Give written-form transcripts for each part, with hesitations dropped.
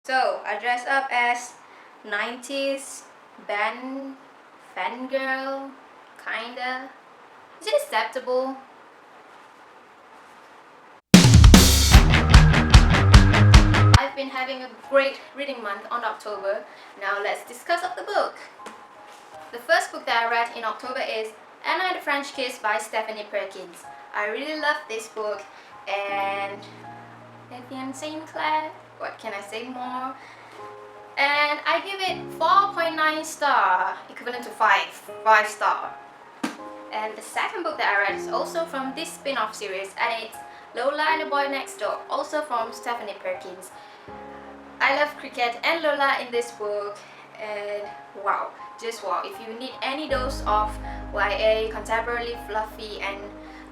So I dress up as 90s band fangirl, kinda. Is it acceptable? I've been having a great reading month on October. Now let's discuss of the book. The first book that I read in October is Anna and the French Kiss by Stephanie Perkins. I really love this book, and Vivian St. Clair, what can I say more? And I give it 4.9 star, equivalent to 5 star. And the second book that I read is also from this spin-off series, and it's Lola and the Boy Next Door, also from Stephanie Perkins. I love cricket and Lola in this book, and wow, just wow. If you need any dose of YA, contemporary, fluffy, and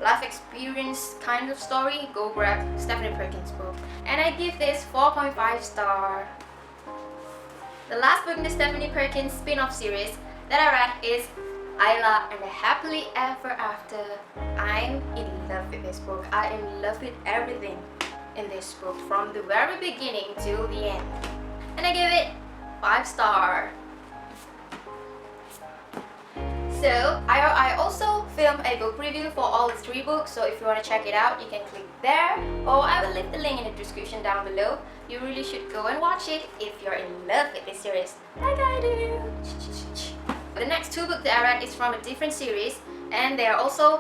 life experience kind of story, go grab Stephanie Perkins' book. And I give this 4.5 star. The last book in the Stephanie Perkins spin-off series that I read is Isla and the Happily Ever After. I'm in love with this book. I am in love with everything in this book from the very beginning till the end. And I give it 5 star. So I also filmed a book review for all the 3 books, so if you want to check it out, you can click there, or I will leave the link in the description down below. You really should go and watch it if you're in love with this series, like I do. The next 2 books that I read is from a different series, and they are also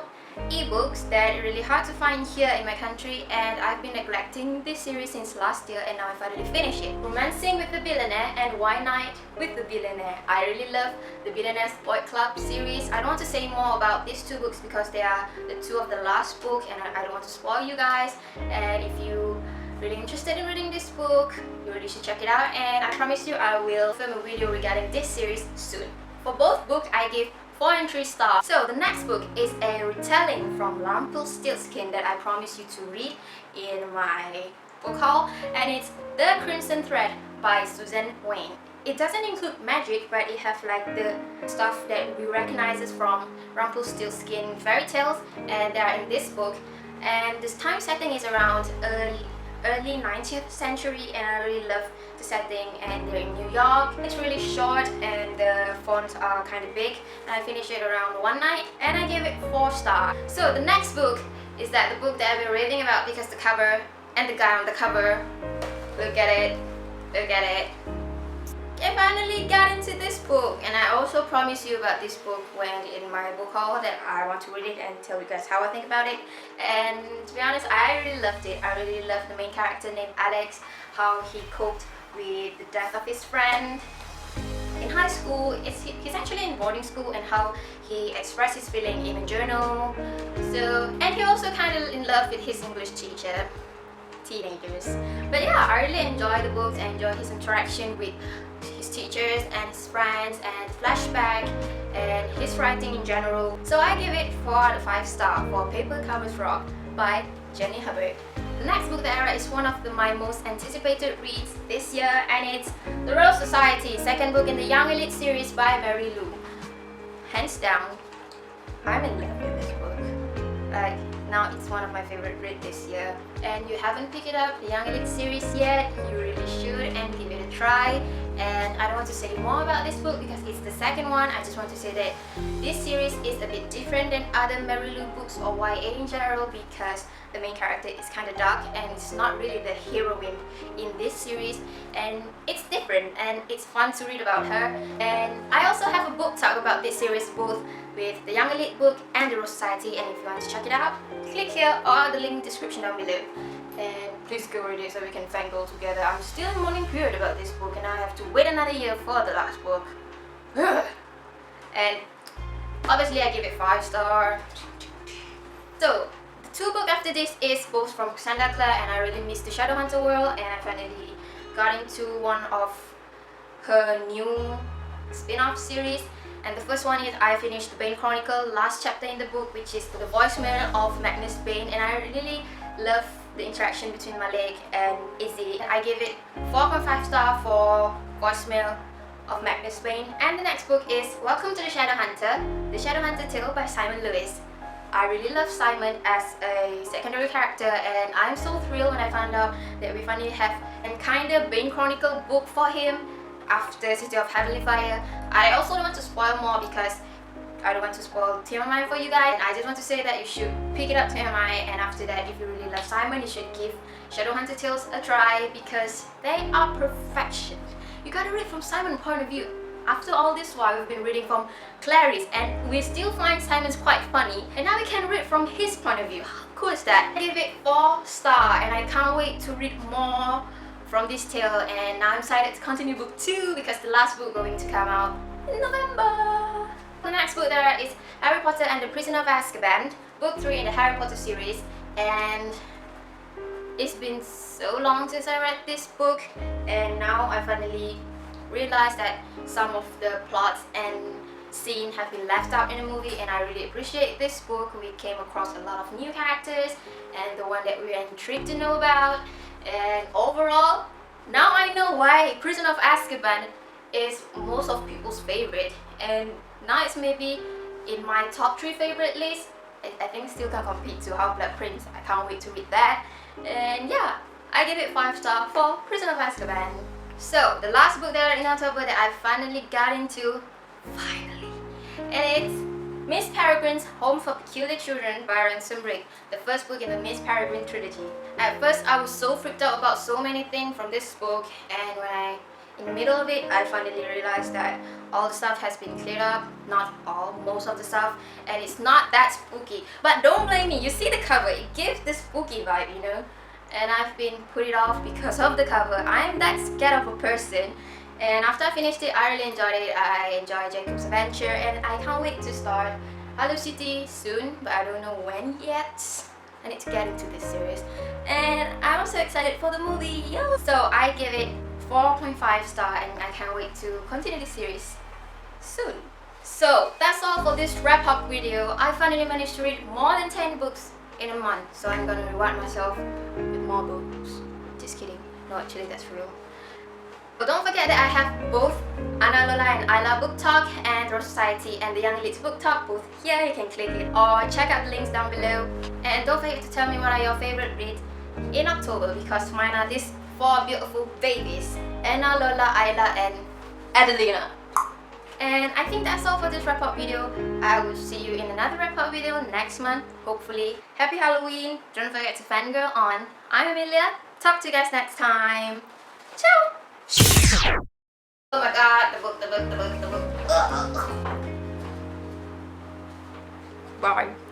ebooks that are really hard to find here in my country, and I've been neglecting this series since last year, and now I finally finished it. Romancing with the Billionaire and Why Night with the Billionaire. I really love the Billionaire's Boy Club series. I don't want to say more about these 2 books because they are the 2 of the last book, and I don't want to spoil you guys. And if you really interested in reading this book, you really should check it out, and I promise you I will film a video regarding this series soon. For both books, I give 4 and 3 stars. So the next book is a retelling from Rumpelstiltskin that I promise you to read in my book haul, and it's The Crimson Thread by Susan Wayne. It doesn't include magic, but it has like the stuff that we recognize from Rumpelstiltskin fairy tales, and they are in this book. And this time setting is around early 19th century, and I really love the setting, and they're in New York. It's really short and the fonts are kind of big, and I finished it around one night, and I gave it 4 stars. So the next book is the book that I've been raving about because the cover and the guy on the cover, look at it, look at it. I finally got into this book, and I also promised you about this book when in my book haul that I want to read it and tell you guys how I think about it. And to be honest, I really loved it. I really loved the main character named Alex, how he coped with the death of his friend in high school. He's actually in boarding school, and how he expressed his feeling in a journal. So, and he also kind of in love with his English teacher. Teenagers. But yeah, I really enjoy the books and enjoy his interaction with his teachers and his friends, and flashback and his writing in general. So I give it 4 out of 5 stars for Paper Covers Rock by Jenny Hubbard. The next book that I read is one of my most anticipated reads this year, and it's The Royal Society, second book in the Young Elite series by Mary Lou. Hands down, I'm in love with this book. Like, now it's one of my favorite reads this year. And you haven't picked it up, the Young Elite series yet, you really should, and give it a try. And I don't want to say more about this book because it's the second one. I just want to say that this series is a bit different than other Mary Lou books or YA in general, because the main character is kind of dark and it's not really the heroine in this series, and it's different and it's fun to read about her. And I also have a book talk about this series, both with the Young Elite book and the Royal Society, and if you want to check it out, click here or the link in the description down below. And please go read it so we can fangirl together. I'm still in mourning period about this book, and I have to wait another year for the last book. And obviously I give it 5 stars. So the 2 books after this is both from Cassandra Clare, and I really miss the Shadowhunter world, and I finally got into one of her new spin-off series. And the first one is I finished the Bane Chronicle, last chapter in the book, which is the voicemail of Magnus Bane, and I really love the interaction between Malik and Izzy. I give it 4.5 stars for voicemail of Magnus Bane. And the next book is Welcome to the Shadowhunter, The Shadowhunter Tale by Simon Lewis. I really love Simon as a secondary character, and I'm so thrilled when I found out that we finally have and kind of Bane Chronicle book for him after City of Heavenly Fire. I also don't want to spoil more because I don't want to spoil TMI for you guys. I just want to say that you should pick it up TMI, and after that, if you really love Simon, you should give Shadowhunter Tales a try because they are perfection. You gotta read from Simon's point of view. After all this while, we've been reading from Clarice and we still find Simon's quite funny, and now we can read from his point of view. How cool is that? I give it 4 stars and I can't wait to read more from this tale, and now I'm excited to continue book 2 because the last book going to come out in November. The next book there is Harry Potter and the Prisoner of Azkaban, book 3 in the Harry Potter series, and it's been so long since I read this book, and now I finally realized that some of the plots and scenes have been left out in the movie, and I really appreciate this book. We came across a lot of new characters and the one that we are intrigued to know about, and overall now I know why Prisoner of Azkaban is most of people's favorite, and now it's maybe in my top 3 favorite list. I think still can compete to Half-Blood Prince. I can't wait to read that. And yeah, I give it 5 stars for Prisoner of Azkaban. So the last book there in October that I finally got into, and it's Miss Peregrine's Home for Peculiar Children by Ransom Rick, the first book in the Miss Peregrine trilogy. At first I was so freaked out about so many things from this book, and when in the middle of it, I finally realized that all the stuff has been cleared up. Not all, most of the stuff, and it's not that spooky. But don't blame me, you see the cover, it gives the spooky vibe, you know? And I've been put it off because of the cover. I'm that scared of a person, and after I finished it, I really enjoyed it. I enjoyed Jacob's adventure, and I can't wait to start Hello City soon, but I don't know when yet. I need to get into this series, and I'm also excited for the movie. So I give it 4.5 stars, and I can't wait to continue this series soon. So that's all for this wrap up video. I finally managed to read more than 10 books in a month, so I'm gonna reward myself with more books. Just kidding. No, actually that's real. But don't forget that I have both Anna Lola and Isla Book Talk and Rose Society and the Young Elites Book Talk both here. You can click it or check out the links down below. And don't forget to tell me what are your favorite reads in October, because mine are these 4 beautiful babies: Anna, Lola, Isla, and Adelina. And I think that's all for this wrap up video. I will see you in another wrap up video next month, hopefully. Happy Halloween. Don't forget to fangirl on. I'm Amelia. Talk to you guys next time. Ciao. Oh my god, the book. Bye.